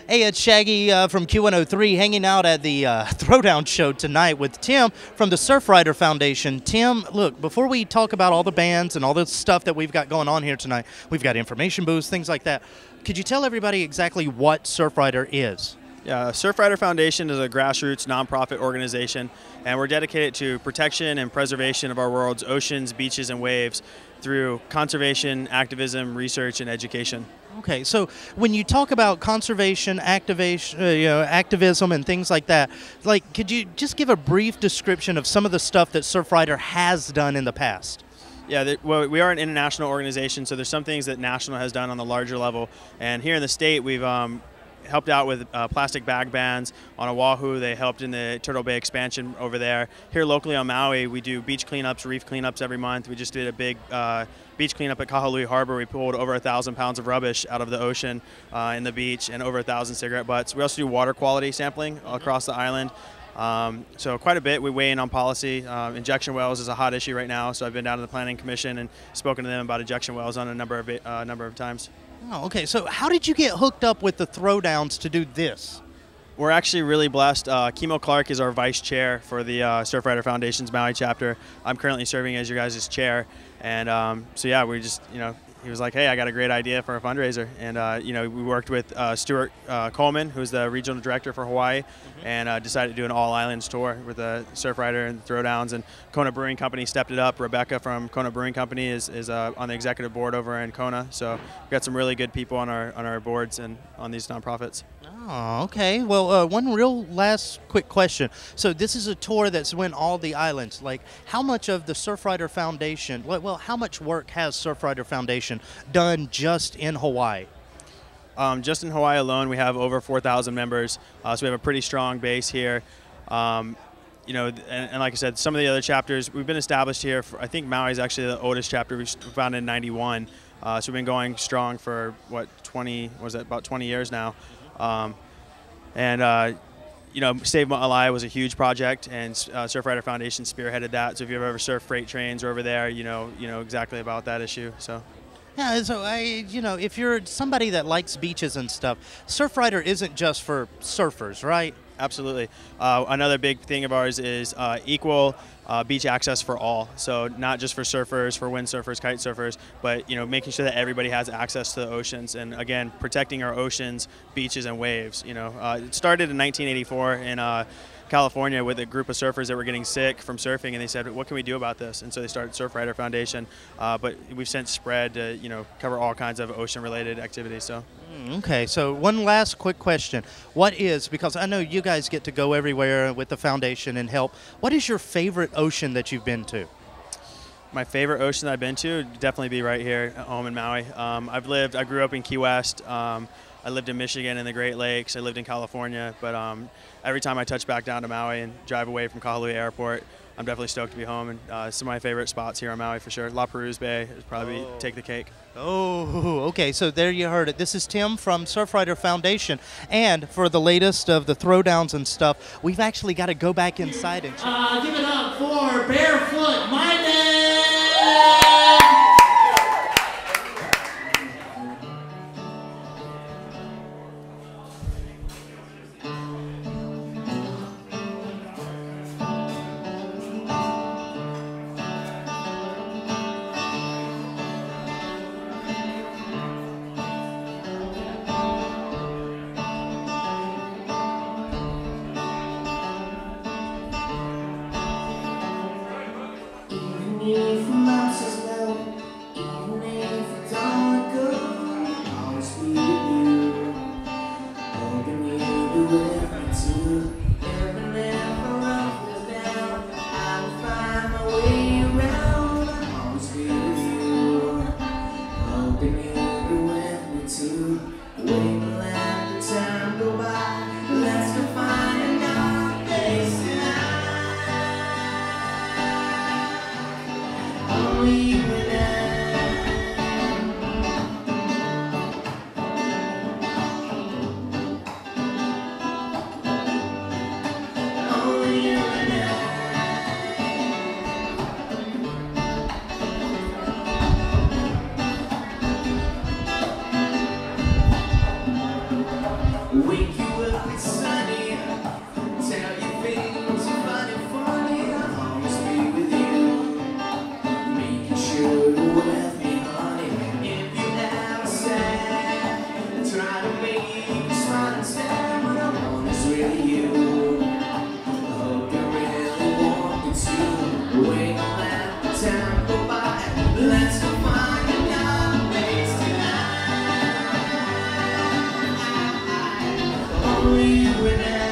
Hey, it's Shaggy from Q103 hanging out at the Throwdown show tonight with Tim from the Surfrider Foundation. Tim, look, before we talk about all the bands and all the stuff that we've got going on here tonight, we've got information booths, things like that. Could you tell everybody exactly what Surfrider is? Yeah, Surfrider Foundation is a grassroots nonprofit organization, and we're dedicated to protection and preservation of our world's oceans, beaches, and waves through conservation, activism, research, and education. Okay, so when you talk about conservation, activation, activism, and things like that, like, could you just give a brief description of some of the stuff that Surfrider has done in the past? Yeah, well, we are an international organization, so there's some things that National has done on the larger level, and here in the state, we've helped out with plastic bag bans on Oahu. They helped in the Turtle Bay expansion over there. Here locally on Maui, we do beach cleanups, reef cleanups every month. We just did a big beach cleanup at Kahului Harbor. We pulled over 1,000 pounds of rubbish out of the ocean in the beach and over 1,000 cigarette butts. We also do water quality sampling across the island. So quite a bit. We weigh in on policy. Injection wells is a hot issue right now, so I've been down to the Planning Commission and spoken to them about injection wells on a number of times. Oh, okay. So how did you get hooked up with the Throwdowns to do this? We're actually really blessed. Kimo Clark is our vice chair for the Surfrider Foundation's Maui chapter. I'm currently serving as your guys' chair. And so, yeah, we just, he was like, hey, I got a great idea for a fundraiser. And, we worked with Stuart Coleman, who's the regional director for Hawaii, and decided to do an all-islands tour with the Surfrider and Throwdowns. And Kona Brewing Company stepped it up. Rebecca from Kona Brewing Company is on the executive board over in Kona. So we've got some really good people on our boards and on these nonprofits. Oh, okay. Well, one real last quick question. So this is a tour that's went all the islands. Like, how much of the Surfrider Foundation, well, how much work has Surfrider Foundation done just in Hawaii? Just in Hawaii alone, we have over 4,000 members. So we have a pretty strong base here. And like I said, some of the other chapters, we've been established here. I think Maui is actually the oldest chapter. We founded in '91. So we've been going strong for, about 20 years now. Save Ma'alai was a huge project, and Surfrider Foundation spearheaded that. So if you've ever surfed freight trains over there, you know exactly about that issue. So. Yeah, so if you're somebody that likes beaches and stuff, Surfrider isn't just for surfers, right? Absolutely. Another big thing of ours is equal beach access for all. So not just for surfers, for windsurfers, kite surfers, but making sure that everybody has access to the oceans. And again, protecting our oceans, beaches, and waves. It started in 1984 in California with a group of surfers that were getting sick from surfing, and they said, what can we do about this? And so they started Surfrider Foundation, but we've since spread to cover all kinds of ocean related activities. So okay, so one last quick question. Because I know you guys get to go everywhere with the foundation and help, what is your favorite ocean that you've been to? My favorite ocean that I've been to would definitely be right here at home in Maui. I grew up in Key West. I lived in Michigan and the Great Lakes. I lived in California, but every time I touch back down to Maui and drive away from Kahului Airport, I'm definitely stoked to be home. And some of my favorite spots here on Maui for sure. La Perouse Bay is probably take the cake. Oh, okay. So there you heard it. This is Tim from Surfrider Foundation, and for the latest of the Throwdowns and stuff, we've actually got to go back inside and check. Give it up for Barefoot Minded. If mountains low, even if it don't go, I'll always be with you, holding you to whatever to. Even if the road goes down, I will find my way around. I'll always be with you, holding you to whatever to. Wait and let the time go by. Let's go find another place tonight. Wake you up, it's sunny. Tell you things funny, funny. I'll always be with you. Making sure you're with me, honey. If you ever sad, try to make me smile instead. What I want is really you. I hope you really want me to. Wait, let the time go by. Let's go find another place tonight. Only you and I.